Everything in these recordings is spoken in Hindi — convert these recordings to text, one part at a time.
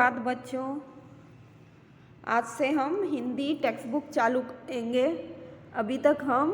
सुप्रभात बच्चों। आज से हम हिंदी टेक्स्ट बुक चालू करेंगे। अभी तक हम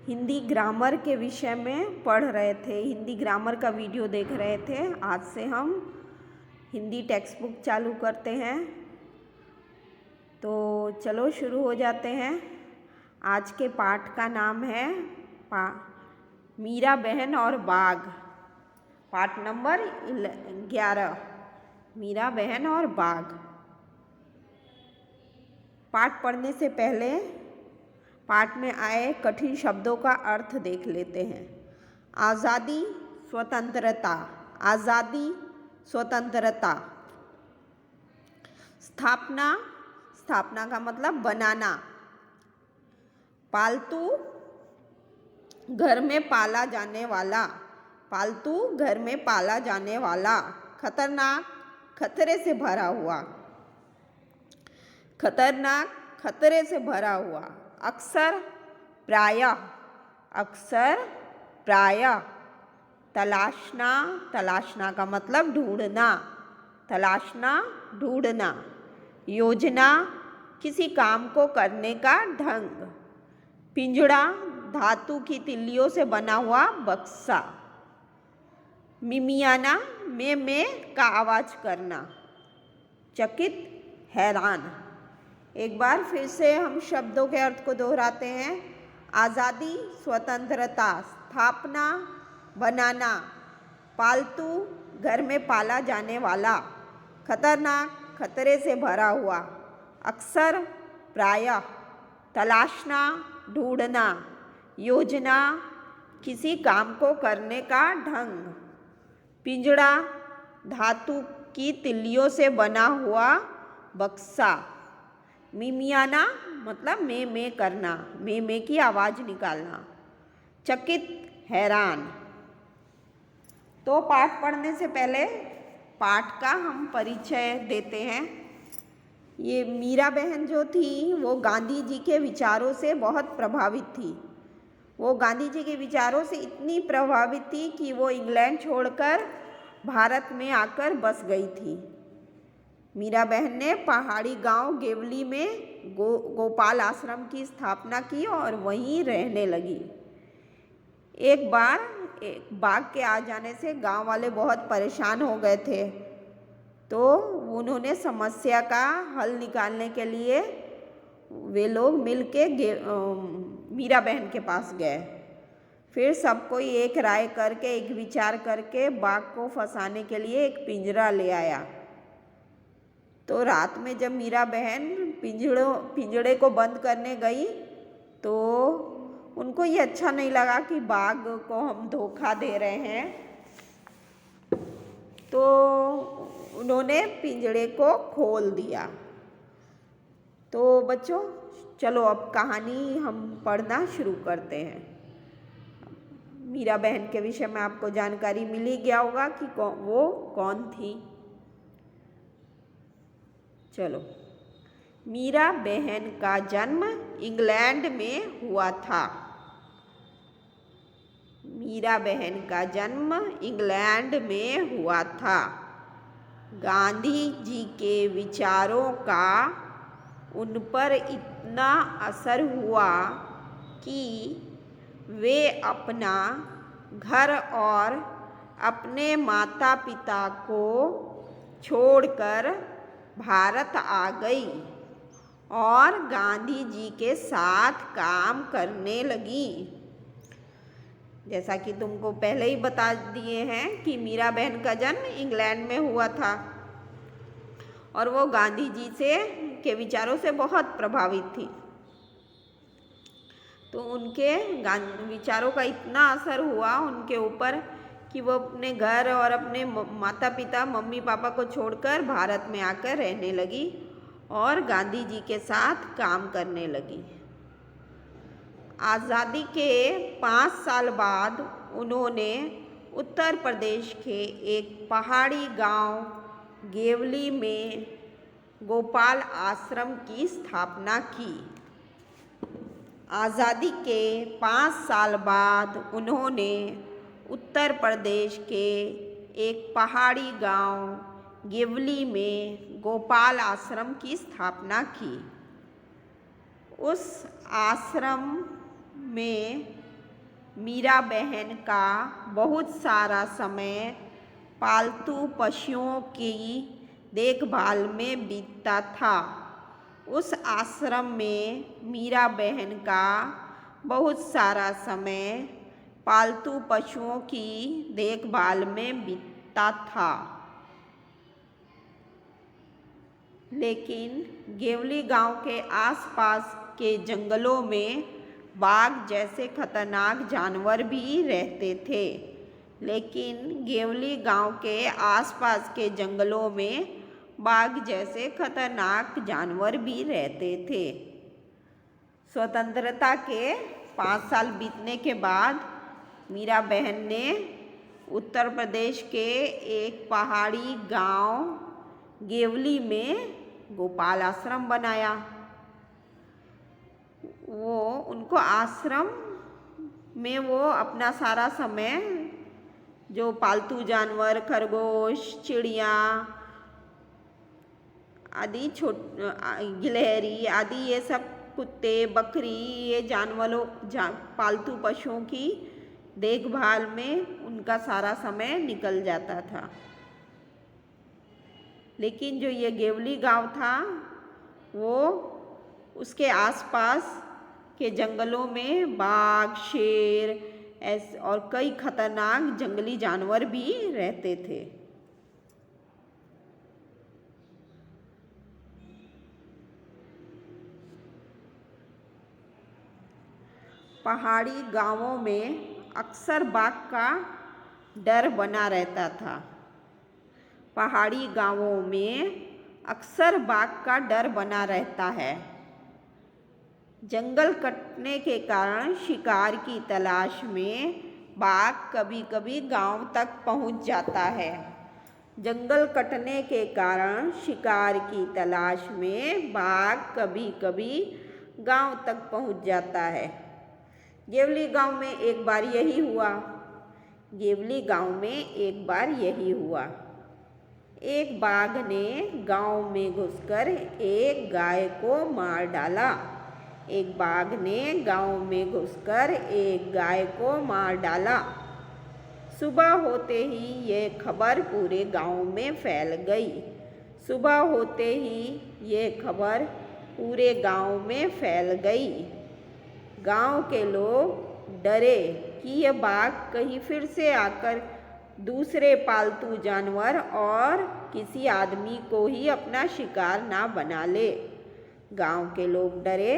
हिंदी ग्रामर के विषय में पढ़ रहे थे, हिंदी ग्रामर का वीडियो देख रहे थे। आज से हम हिंदी टेक्स्ट बुक चालू करते हैं। तो चलो शुरू हो जाते हैं। आज के पाठ का नाम है मीरा बहन और बाघ। पाठ नंबर 11, मीरा बहन और बाघ। पाठ पढ़ने से पहले पाठ में आए कठिन शब्दों का अर्थ देख लेते हैं। आज़ादी, स्वतंत्रता। आज़ादी, स्वतंत्रता। स्थापना, स्थापना का मतलब बनाना। पालतू, घर में पाला जाने वाला। पालतू, घर में पाला जाने वाला। खतरनाक, खतरे से भरा हुआ। खतरनाक, खतरे से भरा हुआ। अक्सर, प्रायः। अक्सर, प्रायः। तलाशना, तलाशना का मतलब ढूंढना। तलाशना, ढूंढना। योजना, किसी काम को करने का ढंग। पिंजड़ा, धातु की तिल्लियों से बना हुआ बक्सा। मिमियाना, में का आवाज करना। चकित, हैरान। एक बार फिर से हम शब्दों के अर्थ को दोहराते हैं। आज़ादी, स्वतंत्रता। स्थापना, बनाना। पालतू, घर में पाला जाने वाला। खतरनाक, खतरे से भरा हुआ। अक्सर, प्रायः। तलाशना, ढूंढना। योजना, किसी काम को करने का ढंग। पिंजड़ा, धातु की तिल्लियों से बना हुआ बक्सा। मिमियाना मतलब में करना, में की आवाज निकालना। चकित, हैरान। तो पाठ पढ़ने से पहले पाठ का हम परिचय देते हैं। ये मीरा बहन जो थी वो गांधी जी के विचारों से बहुत प्रभावित थी। वो गांधी जी के विचारों से इतनी प्रभावित थी कि वो इंग्लैंड छोड़कर भारत में आकर बस गई थी। मीरा बहन ने पहाड़ी गांव गेवली में गोपाल आश्रम की स्थापना की और वहीं रहने लगी। एक बार बाघ के आ जाने से गांव वाले बहुत परेशान हो गए थे, तो उन्होंने समस्या का हल निकालने के लिए वे लोग मिलके मीरा बहन के पास गए। फिर सब कोई एक राय करके, एक विचार करके बाघ को फंसाने के लिए एक पिंजरा ले आया। तो रात में जब मीरा बहन पिंजड़े को बंद करने गई तो उनको ये अच्छा नहीं लगा कि बाघ को हम धोखा दे रहे हैं, तो उन्होंने पिंजड़े को खोल दिया। तो बच्चों चलो अब कहानी हम पढ़ना शुरू करते हैं। मीरा बहन के विषय में आपको जानकारी मिल ही गया होगा कि वो कौन थी। चलो, मीरा बहन का जन्म इंग्लैंड में हुआ था। मीरा बहन का जन्म इंग्लैंड में हुआ था। गांधी जी के विचारों का उन पर इतना असर हुआ कि वे अपना घर और अपने माता पिता को छोड़कर भारत आ गई और गांधी जी के साथ काम करने लगी। जैसा कि तुमको पहले ही बता दिए हैं कि मीरा बहन का जन्म इंग्लैंड में हुआ था और वो गांधी जी के विचारों से बहुत प्रभावित थी। तो उनके विचारों का इतना असर हुआ उनके ऊपर कि वो अपने घर और अपने माता पिता, मम्मी पापा को छोड़कर भारत में आकर रहने लगी और गांधी जी के साथ काम करने लगी। आज़ादी के 5 साल बाद उन्होंने उत्तर प्रदेश के एक पहाड़ी गांव गेवली में गोपाल आश्रम की स्थापना की। आज़ादी के 5 साल बाद उन्होंने उत्तर प्रदेश के एक पहाड़ी गांव गिवली में गोपाल आश्रम की स्थापना की। उस आश्रम में मीरा बहन का बहुत सारा समय पालतू पशुओं की देखभाल में बीतता था। उस आश्रम में मीरा बहन का बहुत सारा समय पालतू पशुओं की देखभाल में बीतता था। लेकिन गेवली गांव के आसपास के जंगलों में बाघ जैसे खतरनाक जानवर भी रहते थे। लेकिन गेवली गांव के आसपास के जंगलों में बाघ जैसे खतरनाक जानवर भी रहते थे। स्वतंत्रता के 5 साल बीतने के बाद मीरा बहन ने उत्तर प्रदेश के एक पहाड़ी गांव गेवली में गोपाल आश्रम बनाया। उनको आश्रम में वो अपना सारा समय जो पालतू जानवर खरगोश, चिड़िया आदि, गिलहरी आदि, ये सब कुत्ते, बकरी, ये पालतू पशुओं की देखभाल में उनका सारा समय निकल जाता था। लेकिन जो ये गेवली गांव था वो उसके आसपास के जंगलों में बाघ, शेर और कई खतरनाक जंगली जानवर भी रहते थे। पहाड़ी गांवों में अक्सर बाघ का डर बना रहता था। पहाड़ी गांवों में अक्सर बाघ का डर बना रहता है। जंगल कटने के कारण शिकार की तलाश में बाघ कभी कभी गांव तक पहुंच जाता है। जंगल कटने के कारण शिकार की तलाश में बाघ कभी कभी गांव तक पहुंच जाता है। गेवली गांव में एक बार यही हुआ। गेवली गांव में एक बार यही हुआ। एक बाघ ने गांव में घुसकर एक गाय को मार डाला। एक बाघ ने गांव में घुसकर एक गाय को मार डाला। सुबह होते ही ये खबर पूरे गांव में फैल गई। सुबह होते ही ये खबर पूरे गांव में फैल गई। गांव के लोग डरे कि यह बाघ कहीं फिर से आकर दूसरे पालतू जानवर और किसी आदमी को ही अपना शिकार ना बना ले। गांव के लोग डरे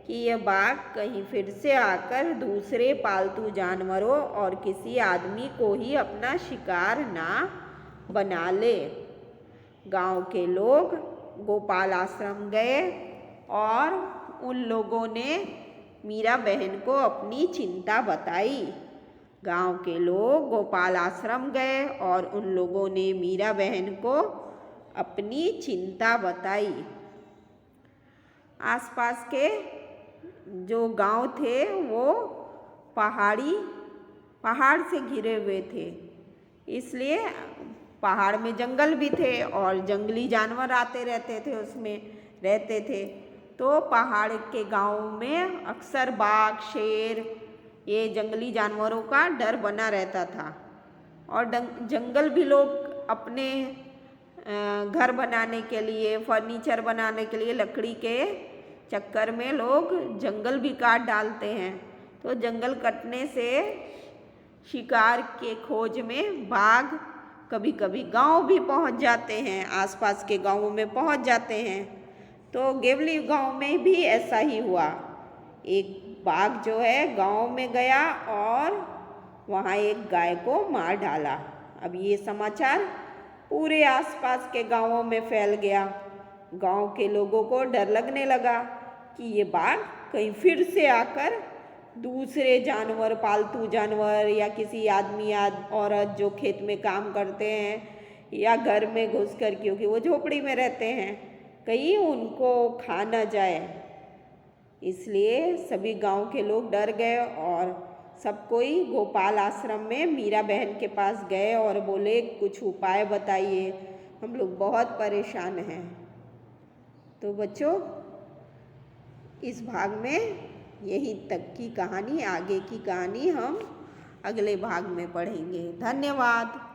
कि यह बाघ कहीं फिर से आकर दूसरे पालतू जानवरों और किसी आदमी को ही अपना शिकार ना बना ले। गांव के लोग गोपाल आश्रम गए और उन लोगों ने मीरा बहन को अपनी चिंता बताई। गांव के लोग गोपाल आश्रम गए और उन लोगों ने मीरा बहन को अपनी चिंता बताई। आसपास के जो गांव थे वो पहाड़ से घिरे हुए थे, इसलिए पहाड़ में जंगल भी थे और जंगली जानवर आते रहते थे, उसमें रहते थे। तो पहाड़ के गांव में अक्सर बाघ, शेर, ये जंगली जानवरों का डर बना रहता था। और जंगल भी लोग अपने घर बनाने के लिए, फर्नीचर बनाने के लिए लकड़ी के चक्कर में लोग जंगल भी काट डालते हैं। तो जंगल कटने से शिकार के खोज में बाघ कभी कभी गांव भी पहुंच जाते हैं, आसपास के गांवों में पहुंच जाते हैं। तो गेवली गांव में भी ऐसा ही हुआ। एक बाघ जो है गांव में गया और वहाँ एक गाय को मार डाला। अब ये समाचार पूरे आसपास के गांवों में फैल गया। गांव के लोगों को डर लगने लगा कि ये बाघ कहीं फिर से आकर दूसरे जानवर, पालतू जानवर या किसी आदमी या औरत जो खेत में काम करते हैं या घर में घुसकर, क्योंकि वो झोपड़ी में रहते हैं, कहीं उनको खा न जाए। इसलिए सभी गांव के लोग डर गए और सब कोई गोपाल आश्रम में मीरा बहन के पास गए और बोले कुछ उपाय बताइए, हम लोग बहुत परेशान हैं। तो बच्चों इस भाग में यही तक की कहानी, आगे की कहानी हम अगले भाग में पढ़ेंगे। धन्यवाद।